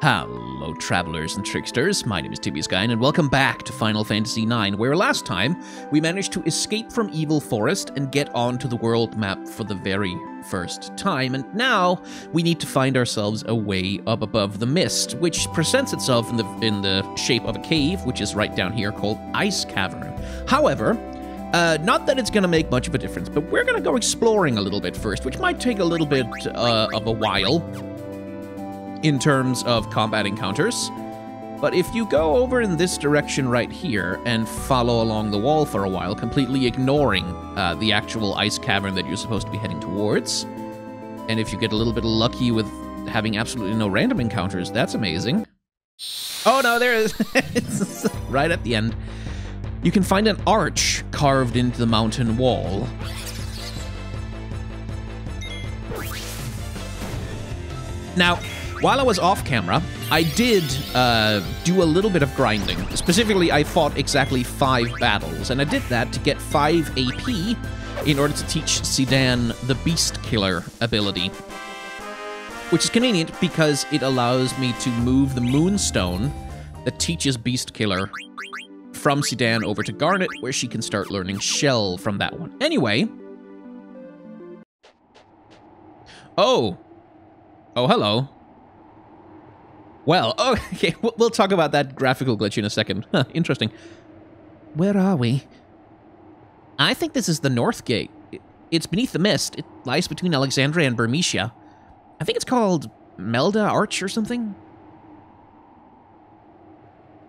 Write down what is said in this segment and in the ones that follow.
Hello, travelers and tricksters. My name is Tibiuskine, and welcome back to Final Fantasy IX, where last time we managed to escape from Evil Forest and get onto the world map for the very first time, and now we need to find ourselves a way up above the mist, which presents itself in the shape of a cave, which is right down here, called Ice Cavern. However, not that it's going to make much of a difference, but we're going to go exploring a little bit first, which might take a little bit of a while in terms of combat encounters. But if you go over in this direction right here and follow along the wall for a while, completely ignoring the actual ice cavern that you're supposed to be heading towards, and if you get a little bit lucky with having absolutely no random encounters, that's amazing. Oh no, there it is. It's right at the end. You can find an arch carved into the mountain wall. Now, while I was off camera, I did do a little bit of grinding. Specifically, I fought exactly 5 battles, and I did that to get 5 AP in order to teach Sedan the Beast Killer ability. Which is convenient because it allows me to move the Moonstone that teaches Beast Killer from Sedan over to Garnet, where she can start learning Shell from that one. Anyway. Oh, hello. Well, okay, we'll talk about that graphical glitch in a second. Huh, interesting. Where are we? I think this is the North Gate. It's beneath the mist. It lies between Alexandria and Bermesia. I think it's called Melda Arch or something.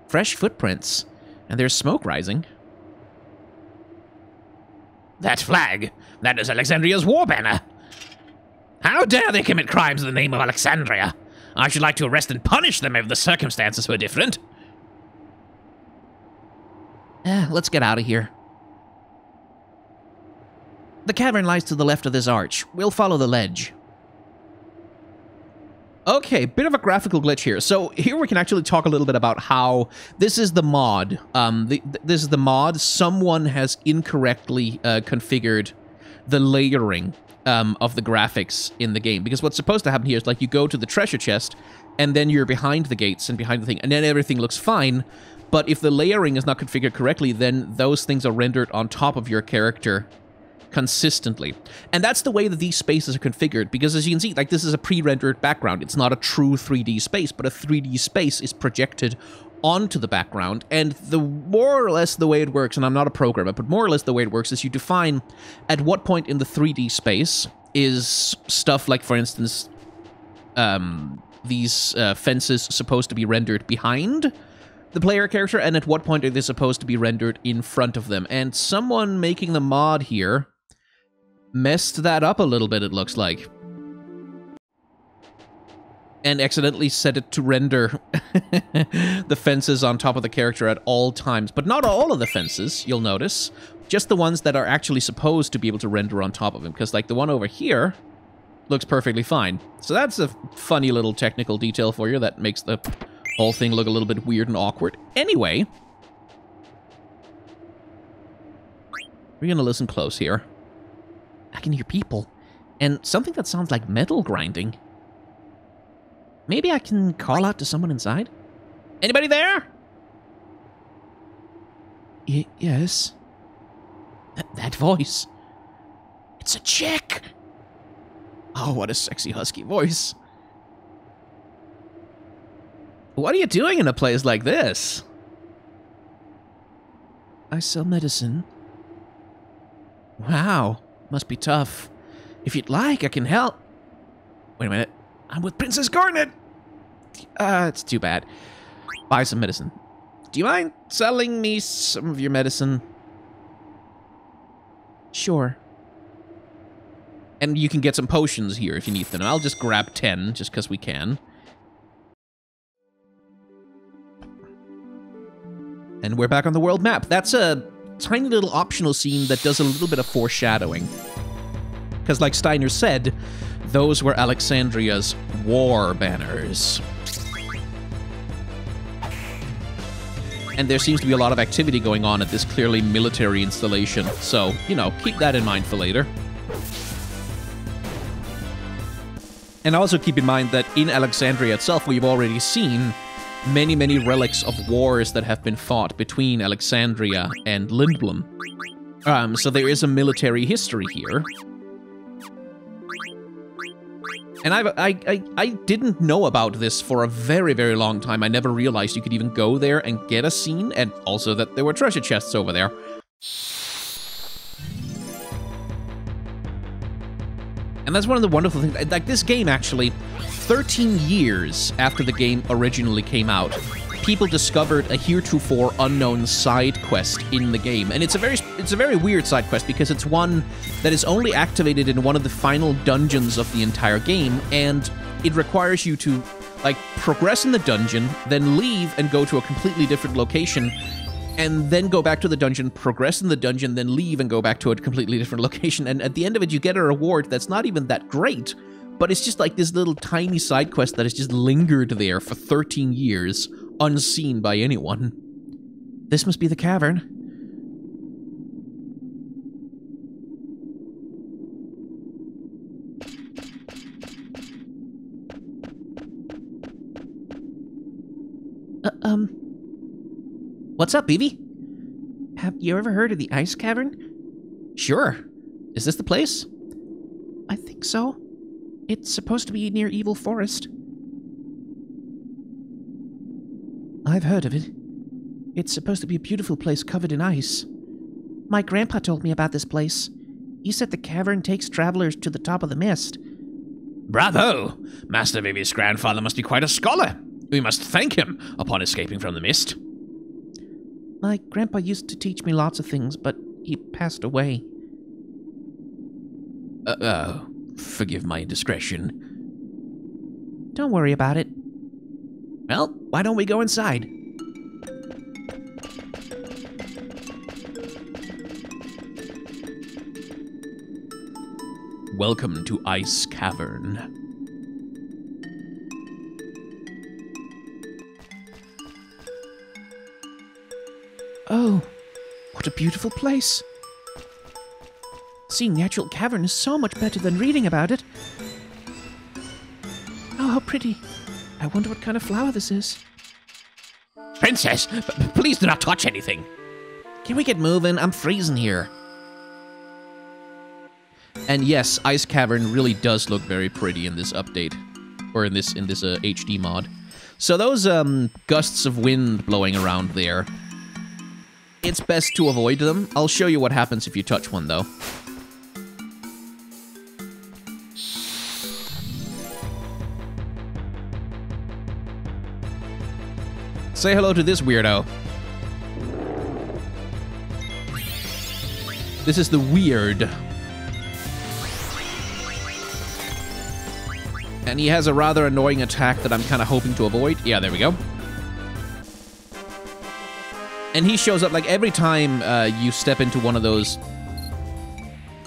Fresh footprints. And there's smoke rising. That flag! That is Alexandria's war banner! How dare they commit crimes in the name of Alexandria? I should like to arrest and punish them if the circumstances were different. Let's get out of here. The cavern lies to the left of this arch. We'll follow the ledge. Okay, bit of a graphical glitch here. So here we can actually talk a little bit about how this is the mod. This is the mod. Someone has incorrectly configured the layering of the graphics in the game. Because what's supposed to happen here is, like, you go to the treasure chest, and then you're behind the gates and behind the thing, and then everything looks fine. But if the layering is not configured correctly, then those things are rendered on top of your character consistently. And that's the way that these spaces are configured, because as you can see, like, this is a pre-rendered background. It's not a true 3D space, but a 3D space is projected onto the background, and the more or less the way it works, and I'm not a programmer, but more or less the way it works is you define at what point in the 3D space is stuff like, for instance, these fences supposed to be rendered behind the player character, and at what point are they supposed to be rendered in front of them. And someone making the mod here messed that up a little bit, it looks like. And accidentally set it to render the fences on top of the character at all times. But not all of the fences, you'll notice. Just the ones that are actually supposed to be able to render on top of him. Because, like, the one over here looks perfectly fine. So that's a funny little technical detail for you that makes the whole thing look a little bit weird and awkward. Anyway, we're going to listen close here. I can hear people. And something that sounds like metal grinding. Maybe I can call out to someone inside? Anybody there? Yes. That voice. It's a chick! Oh, what a sexy husky voice. What are you doing in a place like this? I sell medicine. Wow, must be tough. If you'd like, I can help. Wait a minute. I'm with Princess Garnet! It's too bad. Buy some medicine. Do you mind selling me some of your medicine? Sure. And you can get some potions here if you need them. I'll just grab 10, just because we can. And we're back on the world map. That's a tiny little optional scene that does a little bit of foreshadowing. Because like Steiner said, those were Alexandria's war banners. And there seems to be a lot of activity going on at this clearly military installation. So, you know, keep that in mind for later. And also keep in mind that in Alexandria itself, we've already seen many, many relics of wars that have been fought between Alexandria and Lindblum. So there is a military history here. And I didn't know about this for a very, very long time. I never realized you could even go there and get a scene, and also that there were treasure chests over there. And that's one of the wonderful things. Like, this game, actually, 13 years after the game originally came out, people discovered a heretofore unknown side quest in the game. And it's a very weird side quest, because it's one that is only activated in one of the final dungeons of the entire game, and it requires you to, like, progress in the dungeon, then leave and go to a completely different location, and then go back to the dungeon, progress in the dungeon, then leave and go back to a completely different location. And at the end of it, you get a reward that's not even that great, but it's just like this little tiny side quest that has just lingered there for 13 years, unseen by anyone. This must be the cavern. What's up, Evie? Have you ever heard of the Ice Cavern? Sure. Is this the place? I think so. It's supposed to be near Evil Forest. I've heard of it. It's supposed to be a beautiful place covered in ice. My grandpa told me about this place. He said the cavern takes travelers to the top of the mist. Bravo! Master Vivi's grandfather must be quite a scholar. We must thank him upon escaping from the mist. My grandpa used to teach me lots of things, but he passed away. Forgive my indiscretion. Don't worry about it. Well, why don't we go inside? Welcome to Ice Cavern. Oh, what a beautiful place. Seeing the actual cavern is so much better than reading about it. Oh, how pretty. I wonder what kind of flower this is. Princess, please do not touch anything. Can we get moving? I'm freezing here. And yes, Ice Cavern really does look very pretty in this update. Or in this HD mod. So those gusts of wind blowing around there, it's best to avoid them. I'll show you what happens if you touch one, though. Say hello to this weirdo. This is the Weird. And he has a rather annoying attack that I'm kind of hoping to avoid. Yeah, there we go. And he shows up, like, every time you step into one of those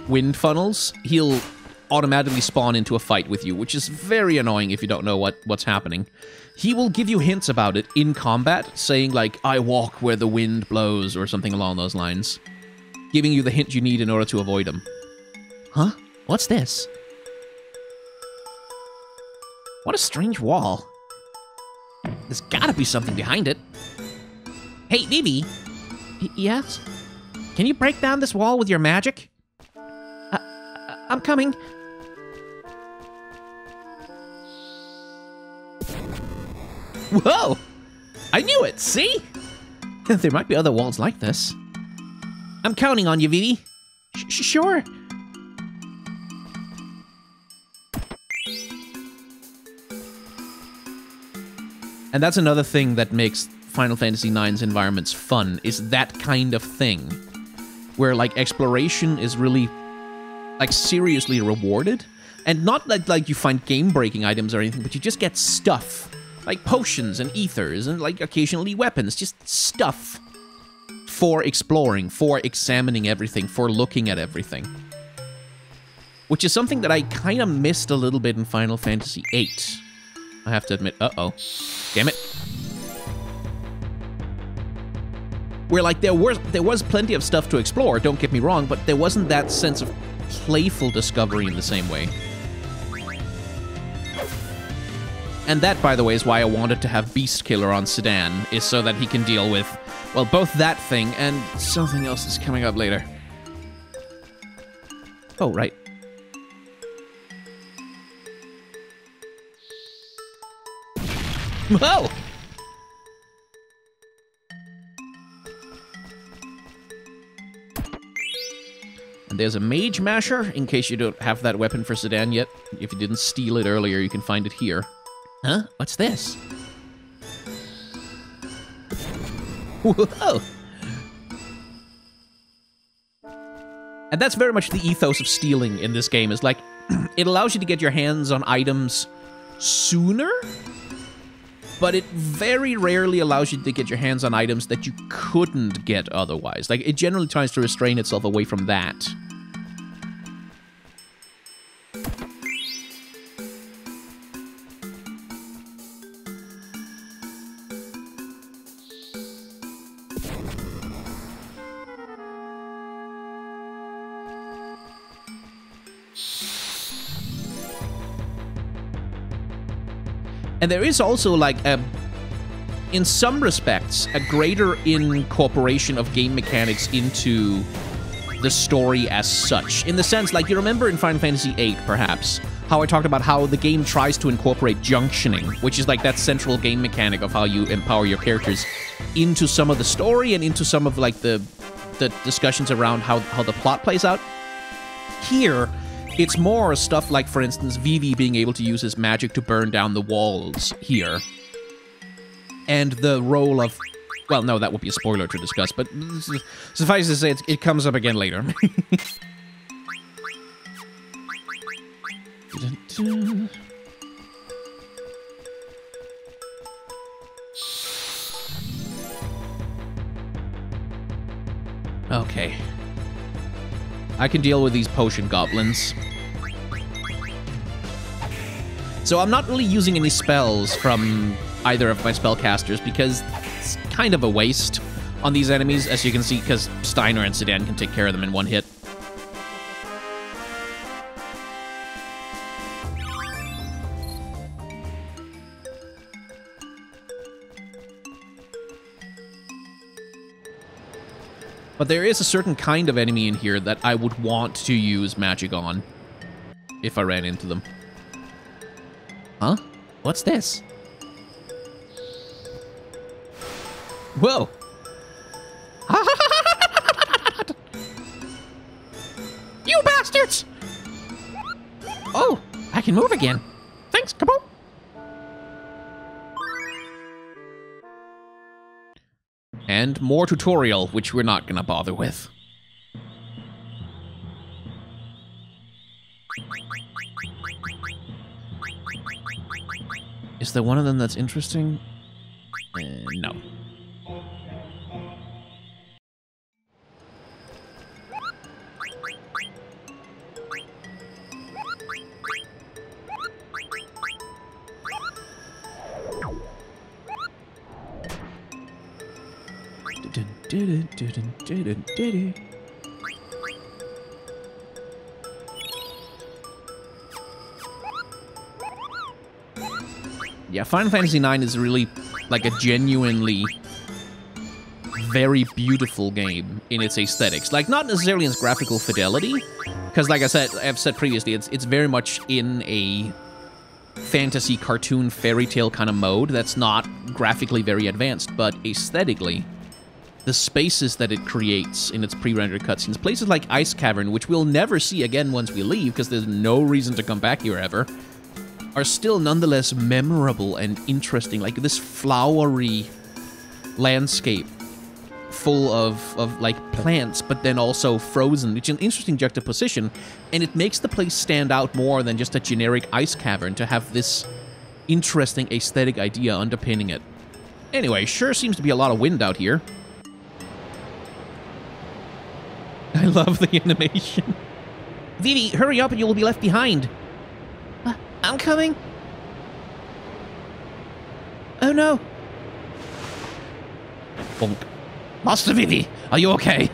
wind funnels, he'll automatically spawn into a fight with you, which is very annoying if you don't know what's happening. He will give you hints about it in combat, saying, like, I walk where the wind blows, or something along those lines. Giving you the hint you need in order to avoid him. Huh? What's this? What a strange wall. There's gotta be something behind it. Hey, Vivi. Yes? Can you break down this wall with your magic? I'm coming. Whoa! I knew it, see? There might be other walls like this. I'm counting on you, Vivi. Sure. And that's another thing that makes Final Fantasy IX's environments fun, is that kind of thing. Where, like, exploration is really, like, seriously rewarded. And not like you find game-breaking items or anything, but you just get stuff. Like potions and ethers and, like, occasionally weapons. Just stuff. For exploring, for examining everything, for looking at everything. Which is something that I kind of missed a little bit in Final Fantasy VIII. I have to admit. Uh-oh. Damn it. Where, like, there was plenty of stuff to explore, don't get me wrong, but there wasn't that sense of playful discovery in the same way. And that, by the way, is why I wanted to have Beast Killer on Sedan, is so that he can deal with, well, both that thing and something else that's coming up later. Oh, right. Whoa! And there's a Mage Masher, in case you don't have that weapon for Sedan yet. If you didn't steal it earlier, you can find it here. Huh? What's this? Whoa! And that's very much the ethos of stealing in this game, is like, it allows you to get your hands on items sooner, but it very rarely allows you to get your hands on items that you couldn't get otherwise. Like, it generally tries to restrain itself away from that. And there is also, like, in some respects, a greater incorporation of game mechanics into the story as such. In the sense, like, you remember in Final Fantasy VIII, perhaps, how I talked about how the game tries to incorporate junctioning, which is, like, that central game mechanic of how you empower your characters into some of the story and into some of, like, the discussions around how the plot plays out. Here, it's more stuff like, for instance, Vivi being able to use his magic to burn down the walls here. And the role of... Well, no, that would be a spoiler to discuss, but suffice to say, it comes up again later. Okay. I can deal with these potion goblins. So I'm not really using any spells from either of my spellcasters because it's kind of a waste on these enemies, as you can see, because Steiner and Sedan can take care of them in one hit. But there is a certain kind of enemy in here that I would want to use magic on if I ran into them. Huh? What's this? Whoa! You bastards! Oh, I can move again. Thanks, come on. And more tutorial, which we're not gonna bother with. Is there one of them that's interesting? No. Yeah, Final Fantasy IX is really like a genuinely very beautiful game in its aesthetics. Like, not necessarily in its graphical fidelity, because like I've said previously, it's very much in a fantasy cartoon fairy tale kind of mode that's not graphically very advanced, but aesthetically, the spaces that it creates in its pre-rendered cutscenes, places like Ice Cavern, which we'll never see again once we leave, because there's no reason to come back here ever, are still nonetheless memorable and interesting. Like this flowery landscape full of like plants, but then also frozen. It's an interesting juxtaposition, and it makes the place stand out more than just a generic ice cavern to have this interesting aesthetic idea underpinning it. Anyway, sure seems to be a lot of wind out here. I love the animation. Vivi, hurry up and you will be left behind. I'm coming. Oh no. Bonk. Master Vivi, are you okay?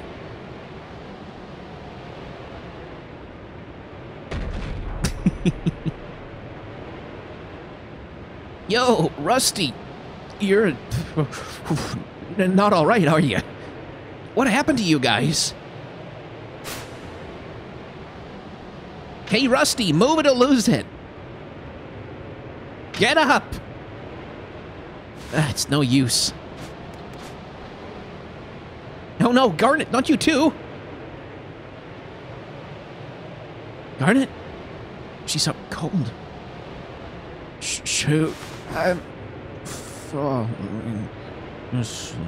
Rusty, you're not all right, are you? What happened to you guys? Hey, Rusty, move it or lose it. Get up. It's no use. Oh no, Garnet, not you too. Garnet? She's so cold. Shoot. I'm falling asleep.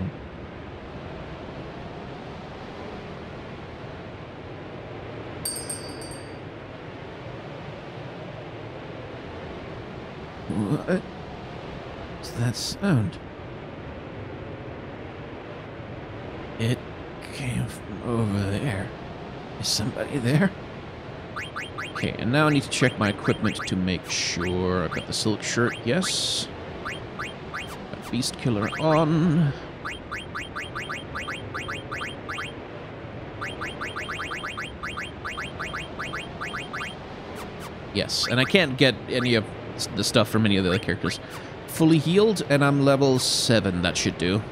What's that sound? It came from over there. Is somebody there? Okay, and now I need to check my equipment to make sure I've got the silk shirt, yes. Got Beast Killer on. Yes, and I can't get any of the stuff from any of the other characters. Fully healed, and I'm level 7, that should do.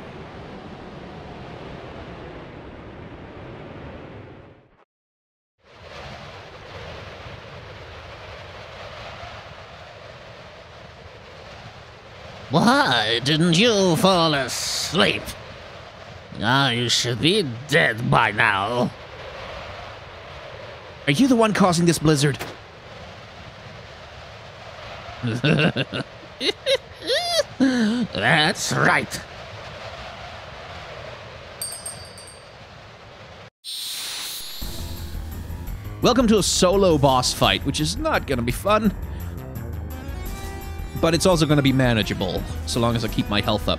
Why didn't you fall asleep? You should be dead by now. Are you the one causing this blizzard? That's right. Welcome to a solo boss fight, which is not gonna be fun. But it's also gonna be manageable, so long as I keep my health up.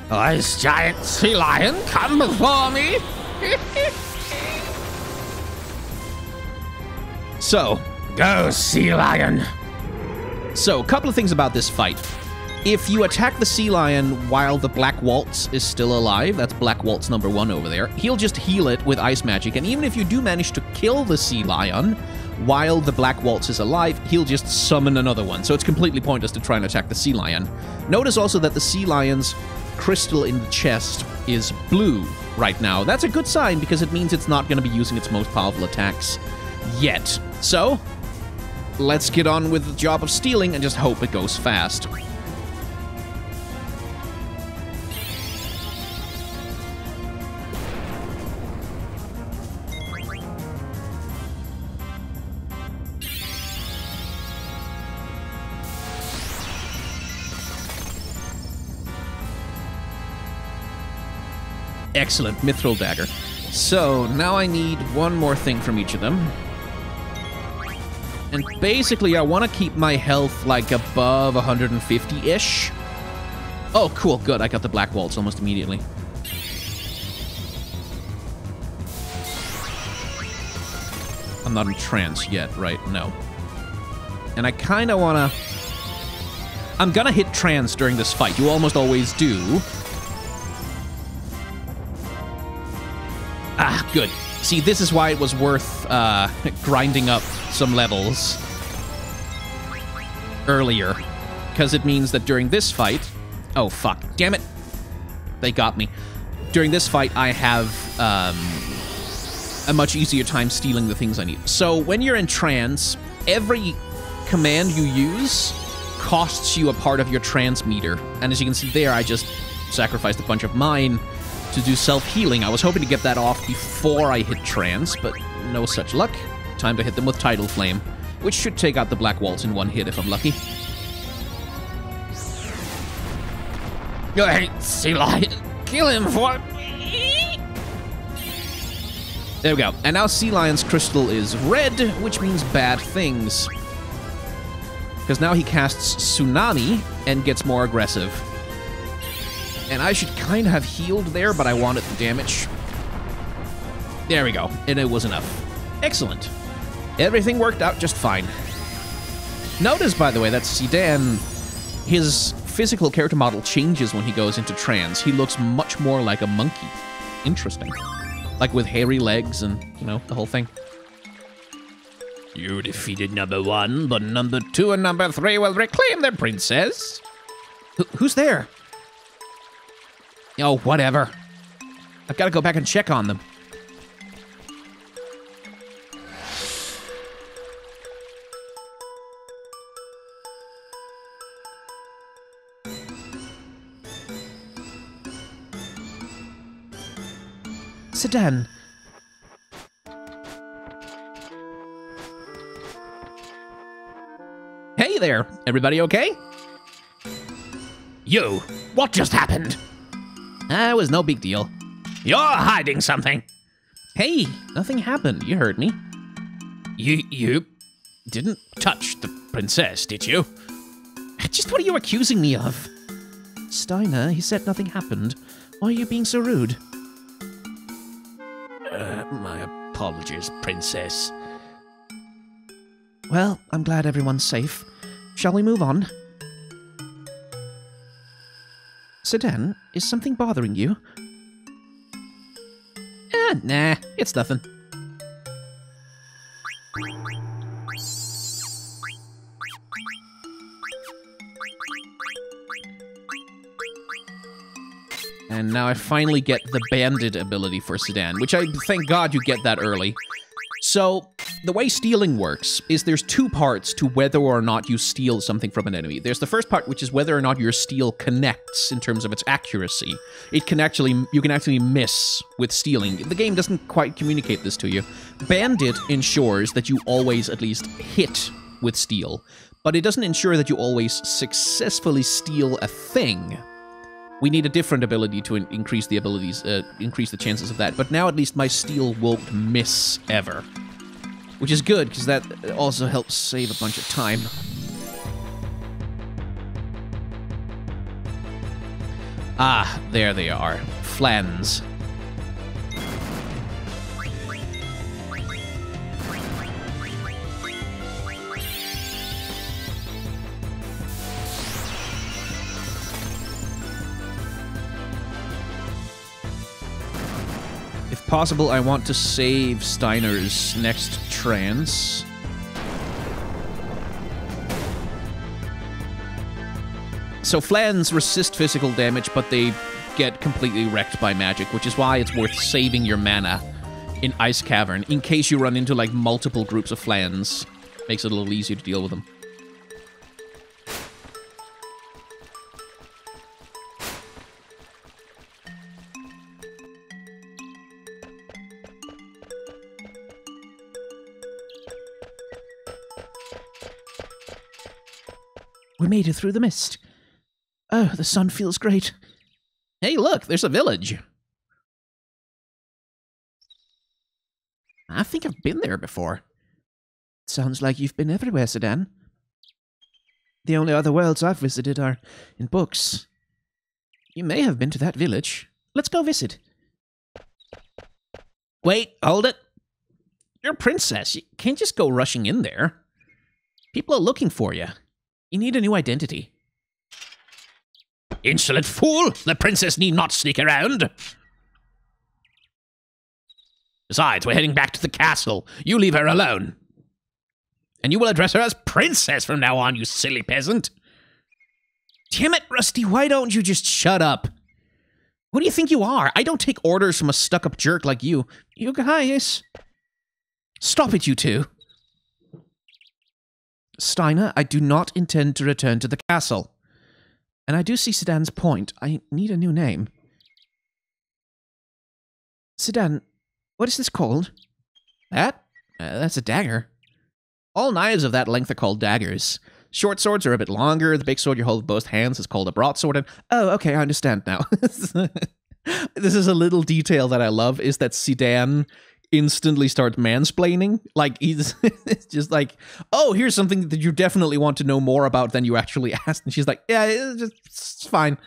Ice giant sea lion, come before me. So, go sea lion. So, a couple of things about this fight. If you attack the sea lion while the Black Waltz is still alive, that's Black Waltz number 1 over there, he'll just heal it with ice magic, and even if you do manage to kill the sea lion while the Black Waltz is alive, he'll just summon another one, so it's completely pointless to try and attack the sea lion. Notice also that the sea lion's crystal in the chest is blue right now. That's a good sign, because it means it's not going to be using its most powerful attacks yet. So, let's get on with the job of stealing and just hope it goes fast. Excellent, Mithril Dagger. So, now I need one more thing from each of them. And basically, I want to keep my health, like, above 150-ish. Oh, cool, good, I got the Black Waltz almost immediately. I'm not in trance yet, right? No. And I kind of want to... I'm gonna hit trance during this fight. You almost always do. Ah, good. See, this is why it was worth grinding up some levels earlier. Because it means that during this fight... Oh, fuck. Damn it. They got me. During this fight, I have a much easier time stealing the things I need. So, when you're in trance, every command you use costs you a part of your trance meter. And as you can see there, I just sacrificed a bunch of mine to do self-healing. I was hoping to get that off before I hit trance, but no such luck. Time to hit them with Tidal Flame, which should take out the Black Waltz in one hit if I'm lucky. You hate sea lion. Kill him for me. There we go. And now Sea Lion's crystal is red, which means bad things. Because now he casts Tsunami and gets more aggressive. And I should kind of have healed there, but I wanted the damage. There we go. And it was enough. Excellent. Everything worked out just fine. Notice, by the way, that Zidane, his physical character model changes when he goes into trance. He looks much more like a monkey. Interesting. Like with hairy legs and, you know, the whole thing. You defeated number 1, but number 2 and number 3 will reclaim their princess. Who's there? Oh, whatever. I've got to go back and check on them. Sedan. Hey there, everybody okay? You, what just happened? It was no big deal. You're hiding something. Hey, nothing happened. You heard me. You didn't touch the princess, did you? Just what are you accusing me of? Steiner, he said nothing happened. Why are you being so rude? My apologies, princess. Well, I'm glad everyone's safe. Shall we move on? Sedan, is something bothering you? Nah, it's nothing. And now I finally get the bandit ability for Sedan, which I thank God you get that early. So, the way stealing works is there's two parts to whether or not you steal something from an enemy. There's the first part, which is whether or not your steal connects in terms of its accuracy. You can actually miss with stealing. The game doesn't quite communicate this to you. Bandit ensures that you always at least hit with steal, but it doesn't ensure that you always successfully steal a thing. We need a different ability to increase the increase the chances of that. But now at least my steal won't miss ever. Which is good, because that also helps save a bunch of time. Ah, there they are. Flans. If possible, I want to save Steiner's next trance. So Flans resist physical damage, but they get completely wrecked by magic, which is why it's worth saving your mana in Ice Cavern, in case you run into, like, multiple groups of Flans. Makes it a little easier to deal with them. We made it through the mist. Oh, the sun feels great. Hey, look, there's a village. I think I've been there before. Sounds like you've been everywhere, Sedan. The only other worlds I've visited are in books. You may have been to that village. Let's go visit. Wait, hold it. You're a princess. You can't just go rushing in there. People are looking for you. You need a new identity. Insolent fool! The princess need not sneak around. Besides, we're heading back to the castle. You leave her alone. And you will address her as princess from now on, you silly peasant. Damn it, Rusty, why don't you just shut up? Who do you think you are? I don't take orders from a stuck-up jerk like you. You guys. Stop it, you two. Steiner, I do not intend to return to the castle. And I do see Sedan's point. I need a new name. Sedan, what is this called? That's a dagger. All knives of that length are called daggers. Short swords are a bit longer. The big sword you hold with both hands is called a broadsword. And oh, okay, I understand now. This is a little detail that I love, is that Sedan instantly starts mansplaining. Like, he's it's just like, oh, here's something that you definitely want to know more about than you actually asked. And she's like, yeah, it's fine.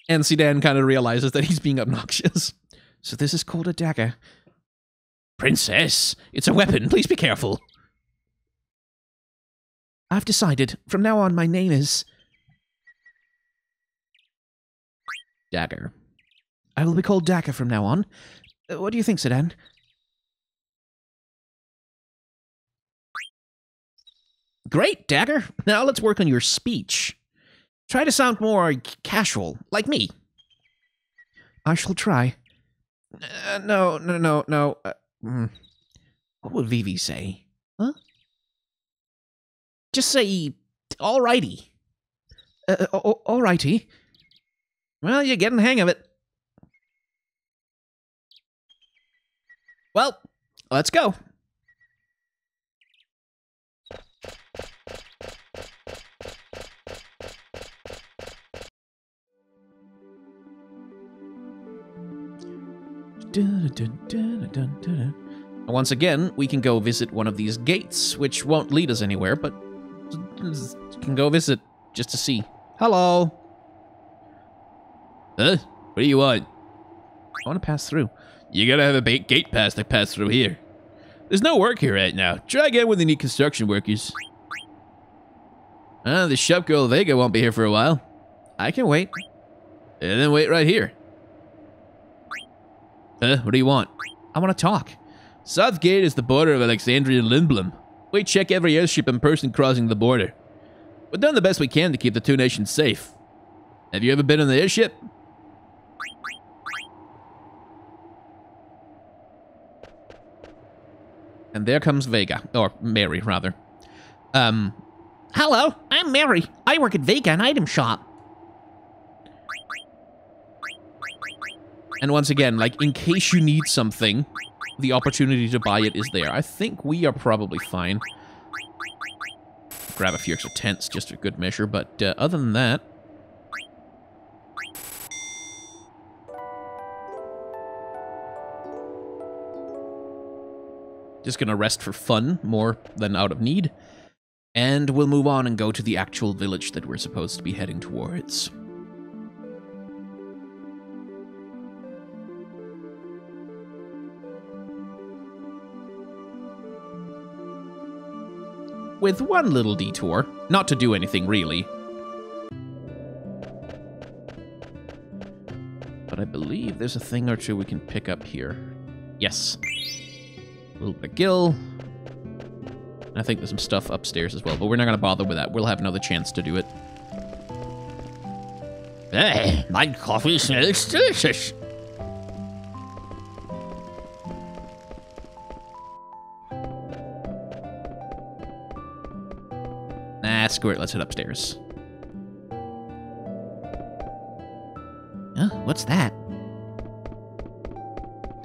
And Sedan kind of realizes that he's being obnoxious. So this is called a dagger. Princess, it's a weapon. Please be careful. I've decided. From now on, my name is Dagger. I will be called Dagger from now on. What do you think, Sedan? Great, Dagger. Now let's work on your speech. Try to sound more casual, like me. I shall try. No. What would Vivi say? Huh? Just say, alrighty. Alrighty. Well, you're getting the hang of it. Well, let's go. Once again, we can go visit one of these gates, which won't lead us anywhere, but can go visit just to see. Hello. Huh? What do you want? I want to pass through. You gotta have a gate pass to pass through here. There's no work here right now. Try again when they need construction workers. The shop girl Vega won't be here for a while. I can wait. And then wait right here. What do you want? I want to talk. South Gate is the border of Alexandria and Lindblom. We check every airship and person crossing the border. We've done the best we can to keep the two nations safe. Have you ever been on the airship? And there comes Vega. Or Mary, rather. Hello, I'm Mary. I work at Vega, an item shop. And once again, like, in case you need something, the opportunity to buy it is there. I think we are probably fine. Grab a few extra tents just for good measure, but other than that... Just gonna rest for fun, more than out of need. And we'll move on and go to the actual village that we're supposed to be heading towards. With one little detour, not to do anything really. But I believe there's a thing or two we can pick up here. Yes. A little bit of gill. I think there's some stuff upstairs as well, but we're not going to bother with that. We'll have another chance to do it. Hey, my coffee smells delicious. Nah, screw it. Let's head upstairs. Huh? What's that?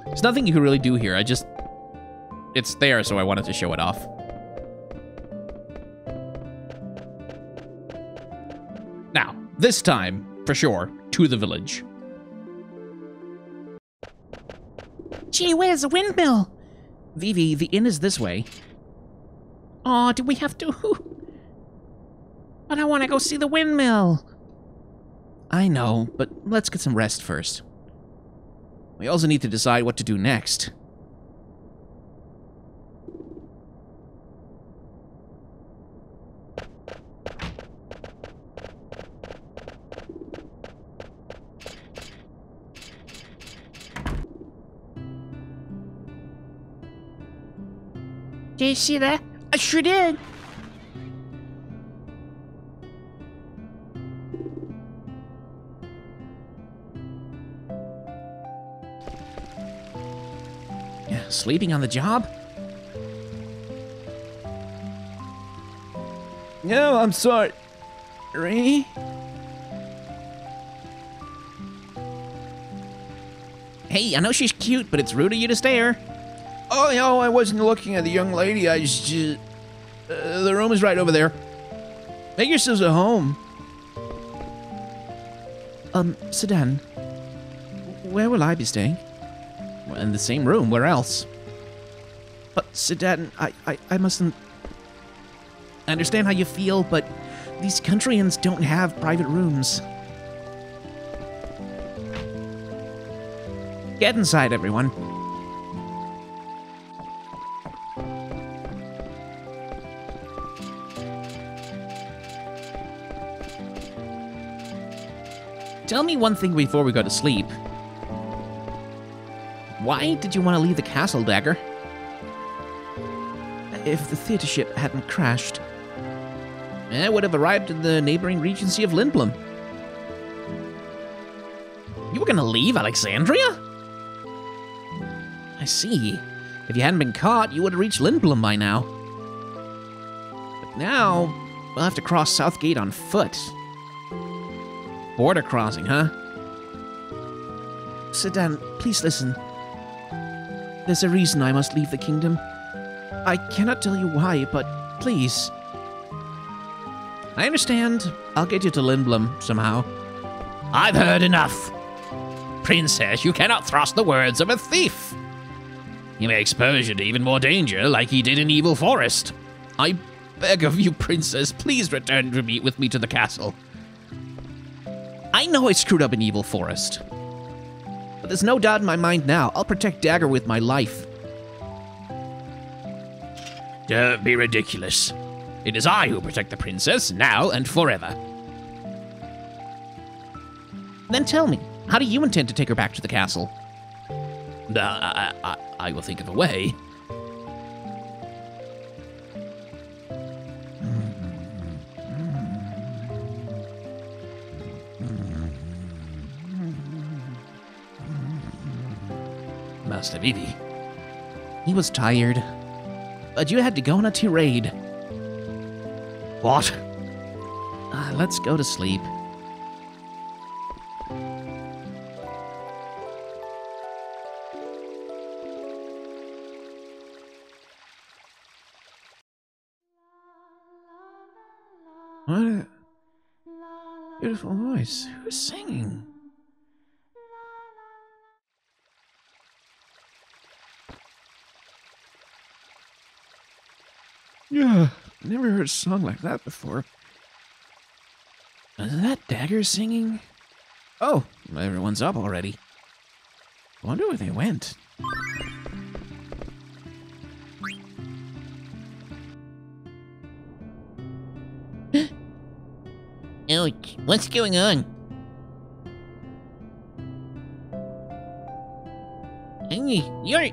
There's nothing you can really do here. It's there, so I wanted to show it off. Now, this time, for sure, to the village. Gee whiz, a windmill! Vivi, the inn is this way. Aw, do we have to? But I want to go see the windmill. I know, but let's get some rest first. We also need to decide what to do next. Did you see that? I sure did. Yeah, sleeping on the job? No, I'm sorry. Hey, I know she's cute, but it's rude of you to stare. Oh, no, I wasn't looking at the young lady. I just... the room is right over there. Make yourselves at home. Sedan, where will I be staying? Well, in the same room, where else? But, Sedan, I mustn't... I understand how you feel, but these country inns don't have private rooms. Get inside, everyone. Tell me one thing before we go to sleep. Why did you want to leave the castle, Dagger? If the theater ship hadn't crashed, I would have arrived in the neighboring regency of Lindblom. You were gonna leave Alexandria? I see. If you hadn't been caught, you would have reached Lindblom by now. But now, we'll have to cross South Gate on foot. Border crossing, huh? Sedan, please listen. There's a reason I must leave the kingdom. I cannot tell you why, but please. I understand. I'll get you to Lindblom somehow. I've heard enough. Princess, you cannot thrust the words of a thief. He may expose you to even more danger, like he did in Evil Forest. I beg of you, Princess, please return with me to the castle. I know I screwed up in Evil Forest. But there's no doubt in my mind now. I'll protect Dagger with my life. Don't be ridiculous. It is I who protect the princess, now and forever. Then tell me, how do you intend to take her back to the castle? I will think of a way. Master Vivi. He was tired. But you had to go on a tirade. What? Let's go to sleep. What a beautiful voice. Who's singing? Yeah, never heard a song like that before. Is that Dagger singing? Oh, everyone's up already. I wonder where they went. Oh, what's going on? Hey, you're...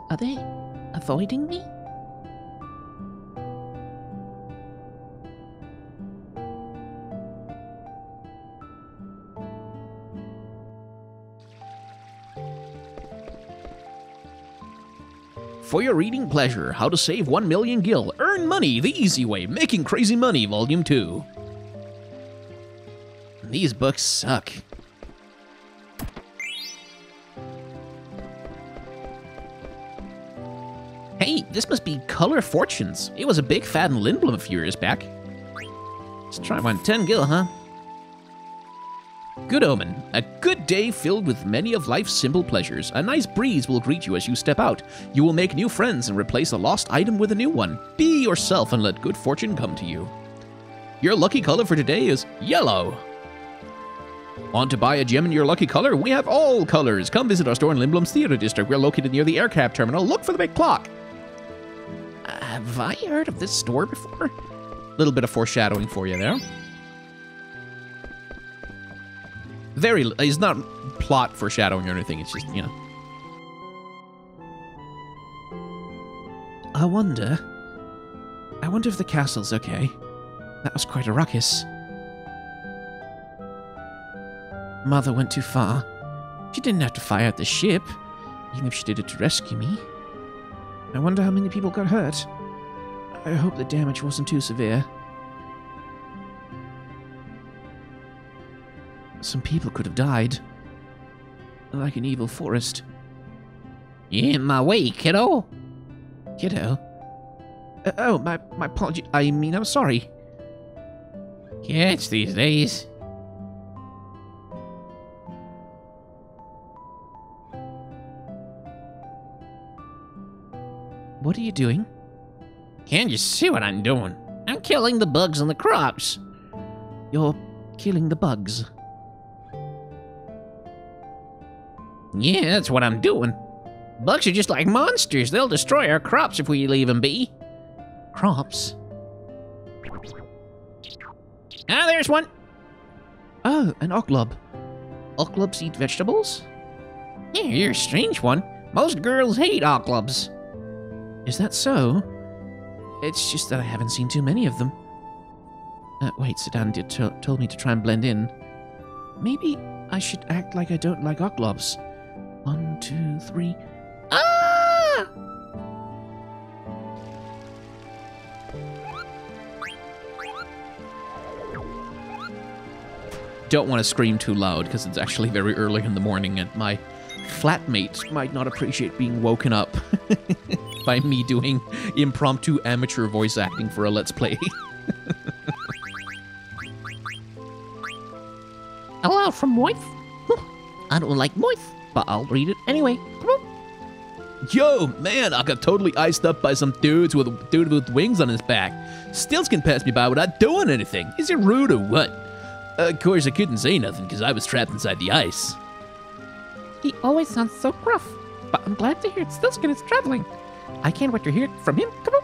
Are they avoiding me? For your reading pleasure, How to Save 1 Million Gil. Earn money the easy way. Making Crazy Money, Volume 2. These books suck. Hey, this must be Color Fortunes. It was a big fad in Lindblom a few years back. Let's try one. 10 gil, huh? Good Omen. A good day filled with many of life's simple pleasures. A nice breeze will greet you as you step out. You will make new friends and replace a lost item with a new one. Be yourself and let good fortune come to you. Your lucky color for today is yellow. Want to buy a gem in your lucky color? We have all colors. Come visit our store in Lindblom's Theater District. We're located near the aircraft terminal. Look for the big clock. Have I heard of this store before? A little bit of foreshadowing for you there. It's not plot foreshadowing or anything. It's just, you know. I wonder if the castle's okay. That was quite a ruckus. Mother went too far. She didn't have to fire at the ship, even if she did it to rescue me. I wonder how many people got hurt. I hope the damage wasn't too severe. Some people could have died. Like an evil forest. You're in my way, kiddo. Kiddo? Oh, my apology. I mean, I'm sorry. Kids these days. What are you doing? Can't you see what I'm doing? I'm killing the bugs in the crops. You're killing the bugs. Yeah, that's what I'm doing. Bugs are just like monsters. They'll destroy our crops if we leave them be. Crops? Ah, there's one. Oh, an oglub. Oglubs eat vegetables? Yeah, you're a strange one. Most girls hate oglobs. Is that so? It's just that I haven't seen too many of them. Wait, Sedan told me to try and blend in. Maybe I should act like I don't like oglobs. 1, 2, 3. Ah! Don't want to scream too loud because it's actually very early in the morning and my flatmates might not appreciate being woken up by me doing impromptu amateur voice acting for a Let's Play. Hello from Moith. I don't like Moith, but I'll read it anyway. Come on. Yo, man, I got totally iced up by some dude with wings on his back. Stills can pass me by without doing anything. Is it rude or what? Of course, I couldn't say nothing because I was trapped inside the ice. He always sounds so gruff, but I'm glad to hear Stillskin is traveling. I can't wait to hear it from him. Come on.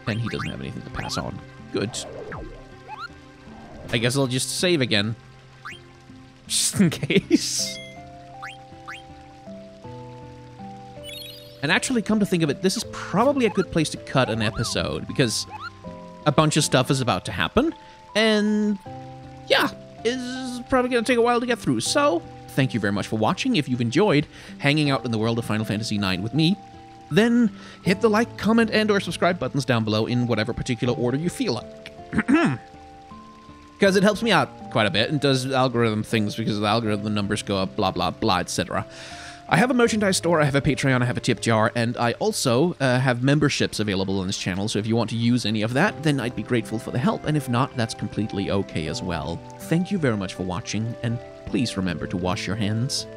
And he doesn't have anything to pass on. Good. I guess I'll just save again. Just in case. And actually, come to think of it, this is probably a good place to cut an episode, because a bunch of stuff is about to happen, and yeah, it's probably going to take a while to get through. So, thank you very much for watching. If you've enjoyed hanging out in the world of Final Fantasy IX with me, then hit the like, comment, and or subscribe buttons down below in whatever particular order you feel like. Because it helps me out quite a bit and does algorithm things because the algorithm numbers go up, blah, blah, blah, etc. I have a merchandise store, I have a Patreon, I have a tip jar, and I also have memberships available on this channel, so if you want to use any of that, then I'd be grateful for the help, and if not, that's completely okay as well. Thank you very much for watching, and please remember to wash your hands.